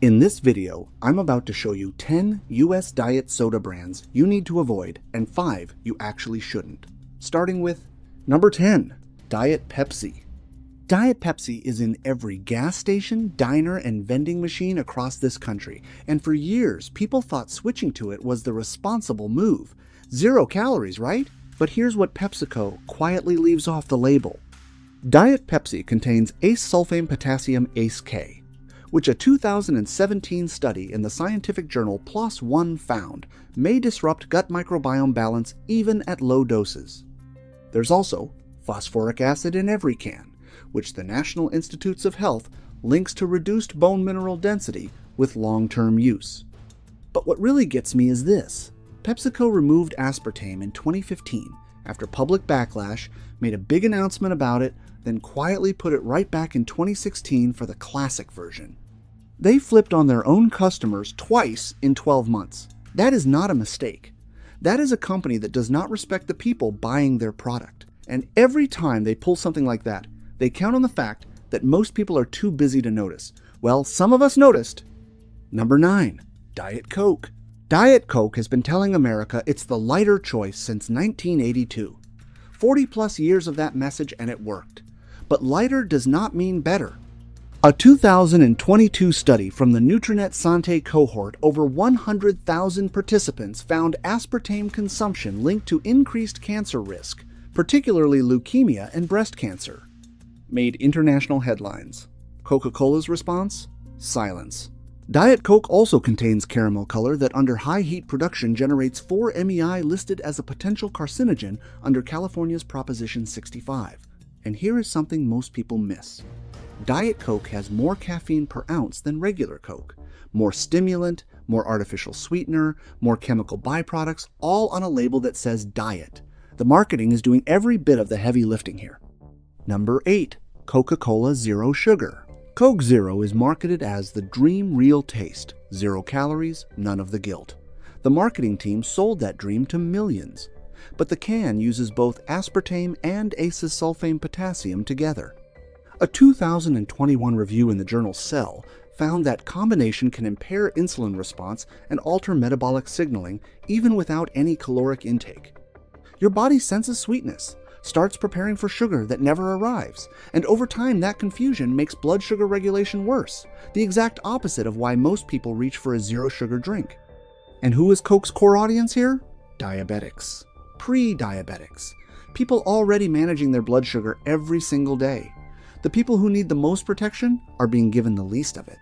In this video, I'm about to show you 10 US diet soda brands you need to avoid and 5 you actually shouldn't. Starting with number 10, Diet Pepsi. Diet Pepsi is in every gas station, diner, and vending machine across this country, and for years people thought switching to it was the responsible move. 0 calories, right? But here's what PepsiCo quietly leaves off the label. Diet Pepsi contains ace-sulfame potassium ACE-K, which a 2017 study in the scientific journal PLOS ONE found may disrupt gut microbiome balance even at low doses. There's also phosphoric acid in every can, which the National Institutes of Health links to reduced bone mineral density with long-term use. But what really gets me is this. PepsiCo removed aspartame in 2015 after public backlash, made a big announcement about it, then quietly put it right back in 2016 for the classic version. They flipped on their own customers twice in 12 months. That is not a mistake. That is a company that does not respect the people buying their product. And every time they pull something like that, they count on the fact that most people are too busy to notice. Well, some of us noticed. Number 9, Diet Coke. Diet Coke has been telling America it's the lighter choice since 1982. 40 plus years of that message and it worked. But lighter does not mean better. A 2022 study from the Nutrinet Santé cohort, over 100,000 participants found aspartame consumption linked to increased cancer risk, particularly leukemia and breast cancer. Made international headlines. Coca-Cola's response? Silence. Diet Coke also contains caramel color that under high heat production generates 4 MEI listed as a potential carcinogen under California's Proposition 65. And here is something most people miss. Diet Coke has more caffeine per ounce than regular Coke, more stimulant, more artificial sweetener, more chemical byproducts, all on a label that says diet. The marketing is doing every bit of the heavy lifting here. Number 8, Coca-Cola Zero Sugar. Coke Zero is marketed as the dream real taste, 0 calories, none of the guilt. The marketing team sold that dream to millions. But the can uses both aspartame and ace-sulfame potassium together. A 2021 review in the journal Cell found that combination can impair insulin response and alter metabolic signaling even without any caloric intake. Your body senses sweetness, starts preparing for sugar that never arrives, and over time that confusion makes blood sugar regulation worse, the exact opposite of why most people reach for a zero sugar drink. And who is Coke's core audience here? Diabetics. Pre-diabetics. People already managing their blood sugar every single day. The people who need the most protection are being given the least of it.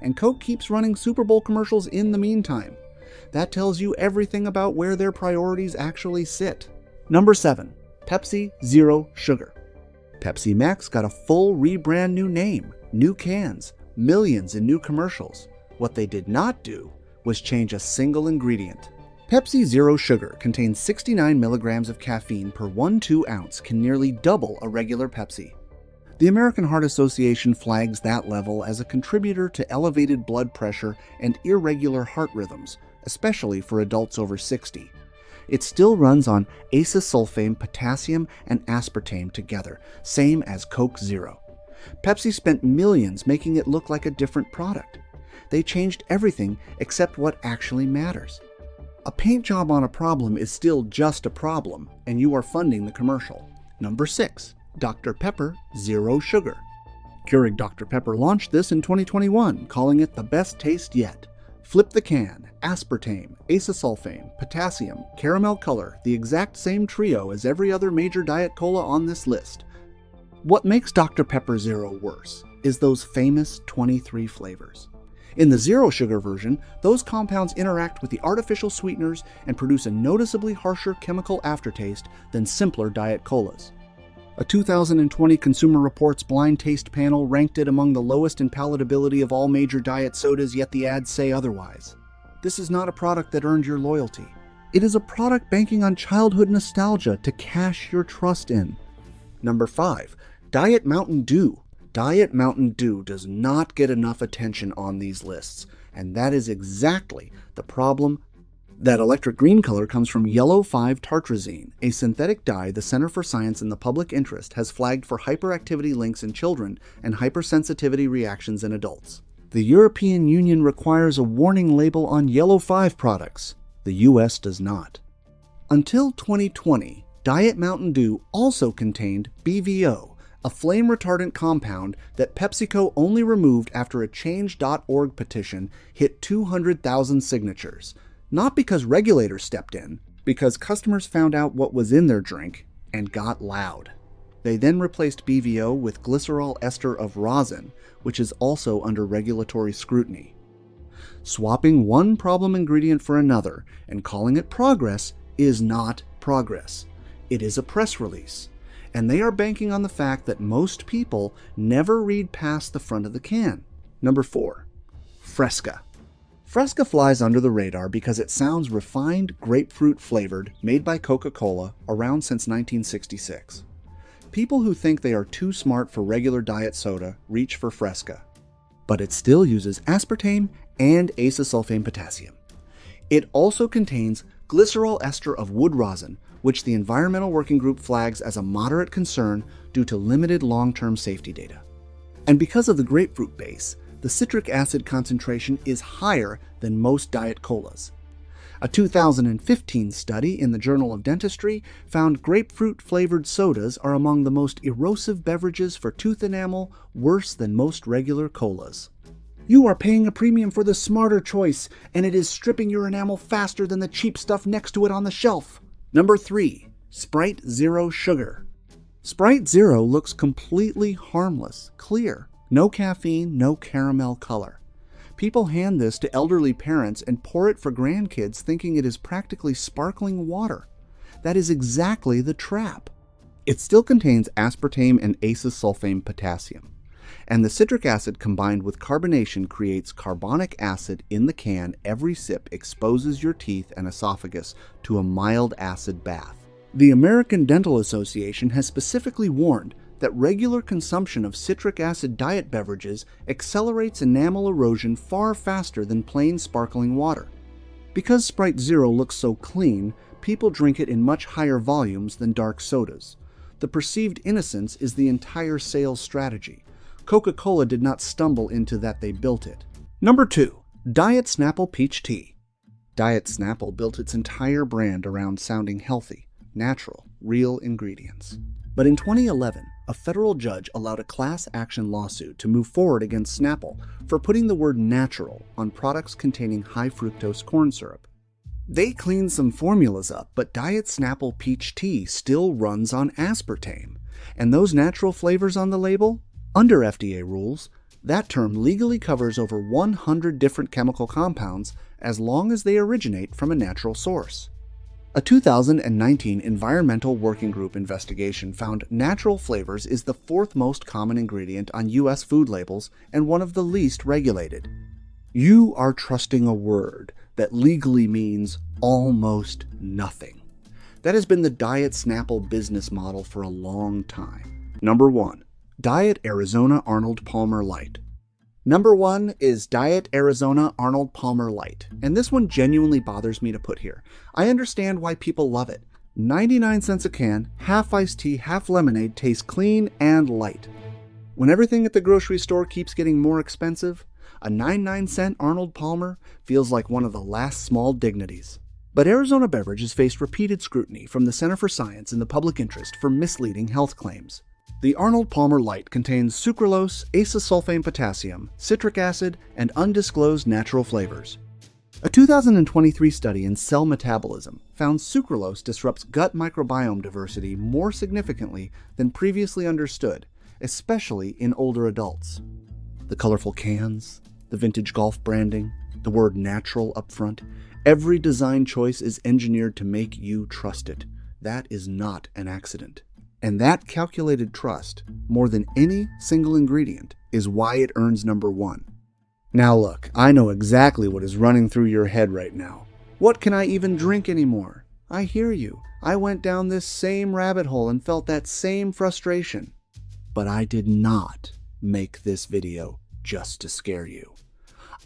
And Coke keeps running Super Bowl commercials in the meantime. That tells you everything about where their priorities actually sit. Number 7, Pepsi Zero Sugar. Pepsi Max got a full rebrand new name, new cans, millions in new commercials. What they did not do was change a single ingredient. Pepsi Zero Sugar contains 69 milligrams of caffeine per 1-2 ounce, can nearly double a regular Pepsi. The American Heart Association flags that level as a contributor to elevated blood pressure and irregular heart rhythms, especially for adults over 60. It still runs on ace-sulfame, potassium, and aspartame together, same as Coke Zero. Pepsi spent millions making it look like a different product. They changed everything except what actually matters. A paint job on a problem is still just a problem, and you are funding the commercial. Number 6. Dr. Pepper Zero Sugar. Keurig Dr. Pepper launched this in 2021, calling it the best taste yet. Flip the can, aspartame, ace-sulfame, potassium, caramel color, the exact same trio as every other major diet cola on this list. What makes Dr. Pepper Zero worse is those famous 23 flavors. In the zero sugar version, those compounds interact with the artificial sweeteners and produce a noticeably harsher chemical aftertaste than simpler diet colas. A 2020 Consumer Reports blind taste panel ranked it among the lowest in palatability of all major diet sodas, yet the ads say otherwise. This is not a product that earned your loyalty. It is a product banking on childhood nostalgia to cash your trust in. Number 5. Diet Mountain Dew. Diet Mountain Dew does not get enough attention on these lists, and that is exactly the problem. That electric green color comes from yellow 5-tartrazine, a synthetic dye the Center for Science in the Public Interest has flagged for hyperactivity links in children and hypersensitivity reactions in adults. The European Union requires a warning label on Yellow 5 products. The US does not. Until 2020, Diet Mountain Dew also contained BVO, a flame retardant compound that PepsiCo only removed after a Change.org petition hit 200,000 signatures. Not because regulators stepped in, because customers found out what was in their drink and got loud. They then replaced BVO with glycerol ester of rosin, which is also under regulatory scrutiny. Swapping one problem ingredient for another and calling it progress is not progress. It is a press release. And they are banking on the fact that most people never read past the front of the can. Number 4. Fresca. Fresca flies under the radar because it sounds refined, grapefruit flavored, made by Coca-Cola, around since 1966. People who think they are too smart for regular diet soda reach for Fresca. But it still uses aspartame and acesulfame potassium. It also contains glycerol ester of wood rosin, which the Environmental Working Group flags as a moderate concern due to limited long-term safety data. And because of the grapefruit base, the citric acid concentration is higher than most diet colas. A 2015 study in the Journal of Dentistry found grapefruit-flavored sodas are among the most erosive beverages for tooth enamel, worse than most regular colas. You are paying a premium for the smarter choice, and it is stripping your enamel faster than the cheap stuff next to it on the shelf. Number 3. Sprite Zero Sugar. Sprite Zero looks completely harmless, clear. No caffeine, no caramel color. People hand this to elderly parents and pour it for grandkids thinking it is practically sparkling water. That is exactly the trap. It still contains aspartame and acesulfame potassium. And the citric acid combined with carbonation creates carbonic acid in the can. Every sip exposes your teeth and esophagus to a mild acid bath. The American Dental Association has specifically warned that regular consumption of citric acid diet beverages accelerates enamel erosion far faster than plain sparkling water. Because Sprite Zero looks so clean, people drink it in much higher volumes than dark sodas. The perceived innocence is the entire sales strategy. Coca-Cola did not stumble into that, they built it. Number 2. Diet Snapple Peach Tea. Diet Snapple built its entire brand around sounding healthy, natural, real ingredients. But in 2011, a federal judge allowed a class action lawsuit to move forward against Snapple for putting the word natural on products containing high fructose corn syrup. They cleaned some formulas up, but Diet Snapple Peach Tea still runs on aspartame. And those natural flavors on the label? Under FDA rules, that term legally covers over 100 different chemical compounds as long as they originate from a natural source. A 2019 Environmental Working Group investigation found natural flavors is the 4th most common ingredient on U.S. food labels and one of the least regulated. You are trusting a word that legally means almost nothing. That has been the Diet Snapple business model for a long time. Number 1. Diet Arizona Arnold Palmer Light. Number 1 is Diet Arizona Arnold Palmer Light, and this one genuinely bothers me to put here. I understand why people love it. 99 cents a can, half iced tea, half lemonade, tastes clean and light. When everything at the grocery store keeps getting more expensive, a 99-cent Arnold Palmer feels like one of the last small dignities. But Arizona Beverage has faced repeated scrutiny from the Center for Science in the Public Interest for misleading health claims. The Arnold Palmer Light contains sucralose, acesulfame potassium, citric acid, and undisclosed natural flavors. A 2023 study in Cell Metabolism found sucralose disrupts gut microbiome diversity more significantly than previously understood, especially in older adults. The colorful cans, the vintage golf branding, the word natural up front, every design choice is engineered to make you trust it. That is not an accident. And that calculated trust, more than any single ingredient, is why it earns number 1. Now look, I know exactly what is running through your head right now. What can I even drink anymore? I hear you. I went down this same rabbit hole and felt that same frustration. But I did not make this video just to scare you.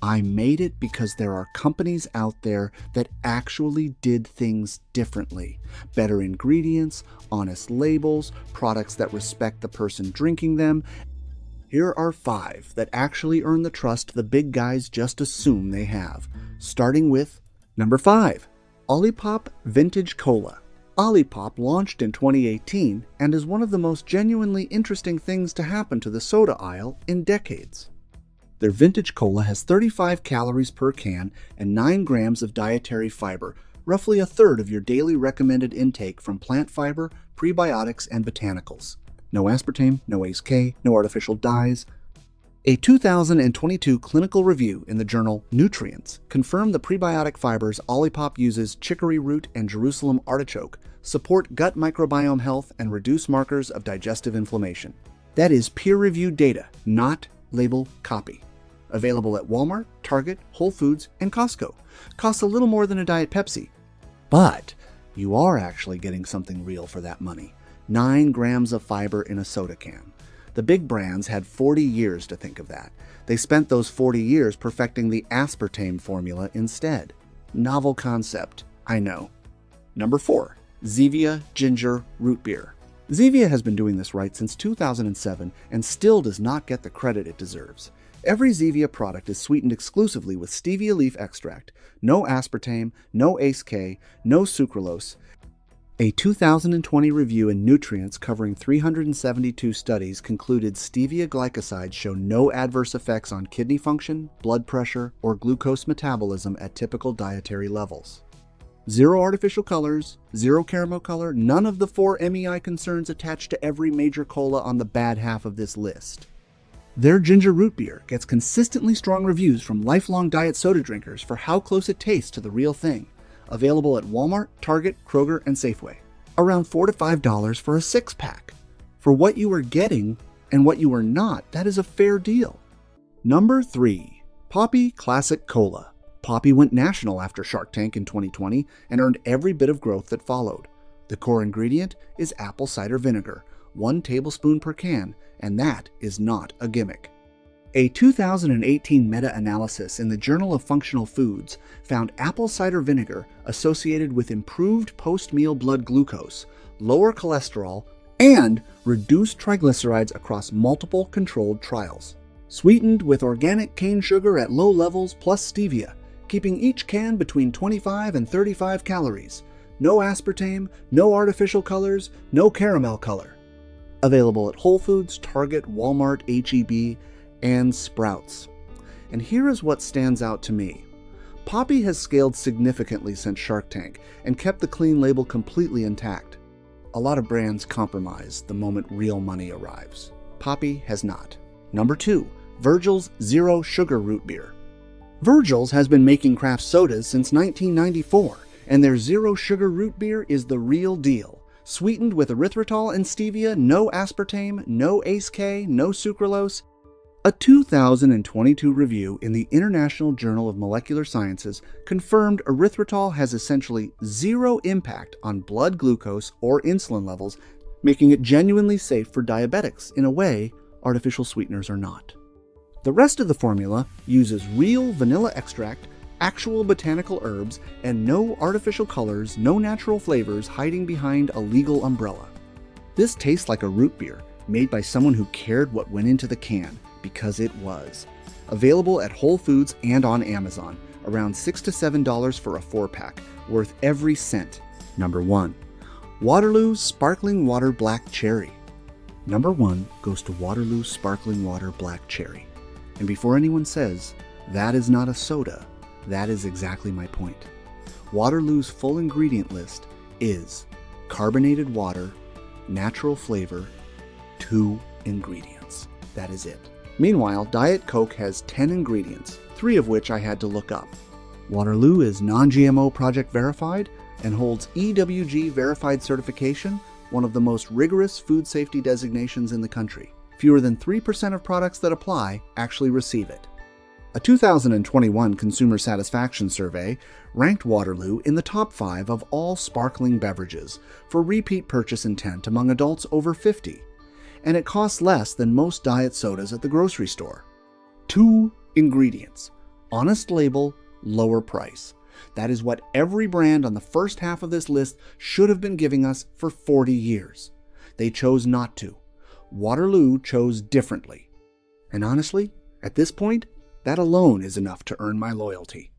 I made it because there are companies out there that actually did things differently. Better ingredients, honest labels, products that respect the person drinking them, Here are 5 that actually earn the trust the big guys just assume they have, starting with number 5, Olipop Vintage Cola. Olipop launched in 2018 and is one of the most genuinely interesting things to happen to the soda aisle in decades. Their vintage cola has 35 calories per can and 9 grams of dietary fiber, roughly a third of your daily recommended intake from plant fiber, prebiotics, and botanicals. No aspartame, no ACE-K, no artificial dyes. A 2022 clinical review in the journal Nutrients confirmed the prebiotic fibers Olipop uses, chicory root and Jerusalem artichoke, support gut microbiome health and reduce markers of digestive inflammation. That is peer-reviewed data, not label copy. Available at Walmart, Target, Whole Foods, and Costco. Costs a little more than a Diet Pepsi. But you are actually getting something real for that money. 9 grams of fiber in a soda can. The big brands had 40 years to think of that. They spent those 40 years perfecting the aspartame formula instead. Novel concept, I know. Number 4, Zevia Ginger Root Beer. Zevia has been doing this right since 2007 and still does not get the credit it deserves. Every Zevia product is sweetened exclusively with stevia leaf extract, no aspartame, no ACE-K, no sucralose. A 2020 review in Nutrients covering 372 studies concluded stevia glycosides show no adverse effects on kidney function, blood pressure, or glucose metabolism at typical dietary levels. Zero artificial colors, zero caramel color, none of the 4 MEI concerns attached to every major cola on the bad half of this list. Their ginger root beer gets consistently strong reviews from lifelong diet soda drinkers for how close it tastes to the real thing. Available at Walmart, Target, Kroger, and Safeway. Around $4 to $5 for a 6-pack. For what you are getting and what you are not, that is a fair deal. Number 3, Poppi Classic Cola. Poppi went national after Shark Tank in 2020 and earned every bit of growth that followed. The core ingredient is apple cider vinegar, 1 tablespoon per can, and that is not a gimmick. A 2018 meta-analysis in the Journal of Functional Foods found apple cider vinegar associated with improved post-meal blood glucose, lower cholesterol, and reduced triglycerides across multiple controlled trials. Sweetened with organic cane sugar at low levels plus stevia, keeping each can between 25 and 35 calories. No aspartame, no artificial colors, no caramel color. Available at Whole Foods, Target, Walmart, H-E-B, and Sprouts. And here is what stands out to me. Poppi has scaled significantly since Shark Tank and kept the clean label completely intact. A lot of brands compromise the moment real money arrives. Poppi has not. Number 2, Virgil's Zero Sugar Root Beer. Virgil's has been making craft sodas since 1994, and their Zero Sugar Root Beer is the real deal. Sweetened with erythritol and stevia, no aspartame, no ACE-K, no sucralose. A 2022 review in the International Journal of Molecular Sciences confirmed erythritol has essentially zero impact on blood glucose or insulin levels, making it genuinely safe for diabetics in a way artificial sweeteners are not. The rest of the formula uses real vanilla extract, actual botanical herbs, and no artificial colors, no natural flavors hiding behind a legal umbrella. This tastes like a root beer made by someone who cared what went into the can, because it was. Available at Whole Foods and on Amazon, around $6 to $7 for a 4-pack, worth every cent. Number 1, Waterloo Sparkling Water Black Cherry. Number 1 goes to Waterloo Sparkling Water Black Cherry. And before anyone says, that is not a soda, that is exactly my point. Waterloo's full ingredient list is carbonated water, natural flavor, 2 ingredients. That is it. Meanwhile, Diet Coke has 10 ingredients, 3 of which I had to look up. Waterloo is non-GMO project verified and holds EWG verified certification, one of the most rigorous food safety designations in the country. Fewer than 3% of products that apply actually receive it. A 2021 consumer satisfaction survey ranked Waterloo in the top 5 of all sparkling beverages for repeat purchase intent among adults over 50. And it costs less than most diet sodas at the grocery store. 2 ingredients. Honest label, lower price. That is what every brand on the first half of this list should have been giving us for 40 years. They chose not to. Waterloo chose differently. And honestly, at this point, that alone is enough to earn my loyalty.